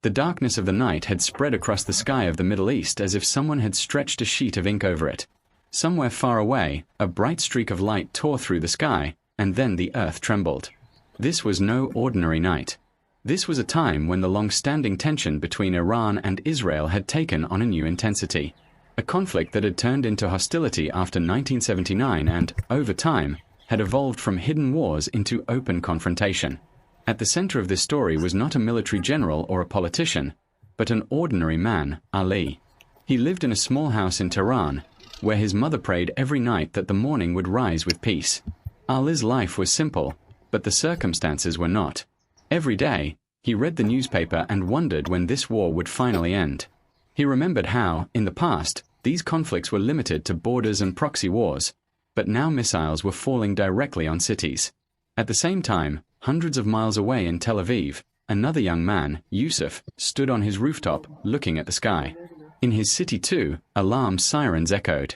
The darkness of the night had spread across the sky of the Middle East as if someone had stretched a sheet of ink over it. Somewhere far away, a bright streak of light tore through the sky, and then the earth trembled. This was no ordinary night. This was a time when the long-standing tension between Iran and Israel had taken on a new intensity. A conflict that had turned into hostility after 1979 and, over time, had evolved from hidden wars into open confrontation. At the center of this story was not a military general or a politician, but an ordinary man, Ali. He lived in a small house in Tehran, where his mother prayed every night that the morning would rise with peace. Ali's life was simple, but the circumstances were not. Every day, he read the newspaper and wondered when this war would finally end. He remembered how, in the past, these conflicts were limited to borders and proxy wars, but now missiles were falling directly on cities. At the same time, hundreds of miles away in Tel Aviv, another young man, Yusuf, stood on his rooftop, looking at the sky. In his city too, alarm sirens echoed.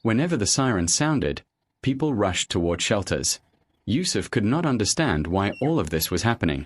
Whenever the sirens sounded, people rushed toward shelters. Yusuf could not understand why all of this was happening.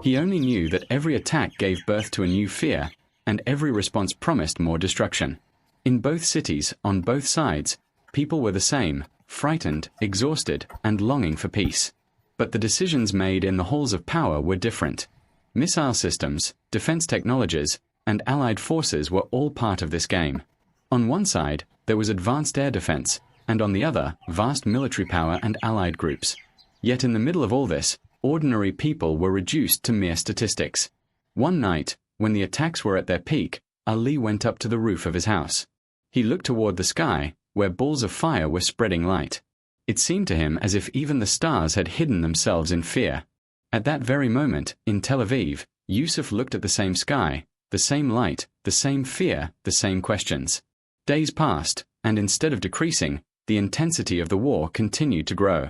He only knew that every attack gave birth to a new fear, and every response promised more destruction. In both cities, on both sides, people were the same, frightened, exhausted, and longing for peace. But the decisions made in the halls of power were different. Missile systems, defense technologies, and allied forces were all part of this game. On one side, there was advanced air defense, and on the other, vast military power and allied groups. Yet in the middle of all this, ordinary people were reduced to mere statistics. One night, when the attacks were at their peak, Ali went up to the roof of his house. He looked toward the sky, where balls of fire were spreading light. It seemed to him as if even the stars had hidden themselves in fear. At that very moment, in Tel Aviv, Yusuf looked at the same sky, the same light, the same fear, the same questions. Days passed, and instead of decreasing, the intensity of the war continued to grow.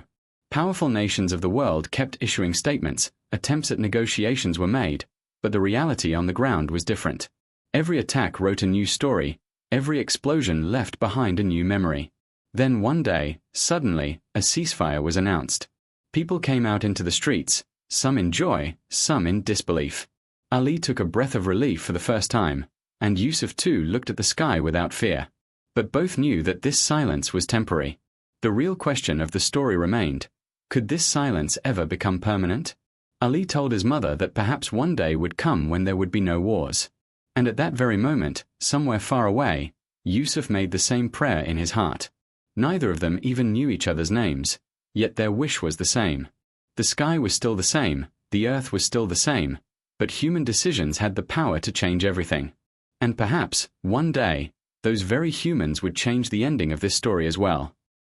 Powerful nations of the world kept issuing statements, attempts at negotiations were made, but the reality on the ground was different. Every attack wrote a new story, every explosion left behind a new memory. Then one day, suddenly, a ceasefire was announced. People came out into the streets, some in joy, some in disbelief. Ali took a breath of relief for the first time, and Yusuf too looked at the sky without fear. But both knew that this silence was temporary. The real question of the story remained: could this silence ever become permanent? Ali told his mother that perhaps one day would come when there would be no wars. And at that very moment, somewhere far away, Yusuf made the same prayer in his heart. Neither of them even knew each other's names, yet their wish was the same. The sky was still the same, the earth was still the same, but human decisions had the power to change everything. And perhaps, one day, those very humans would change the ending of this story as well.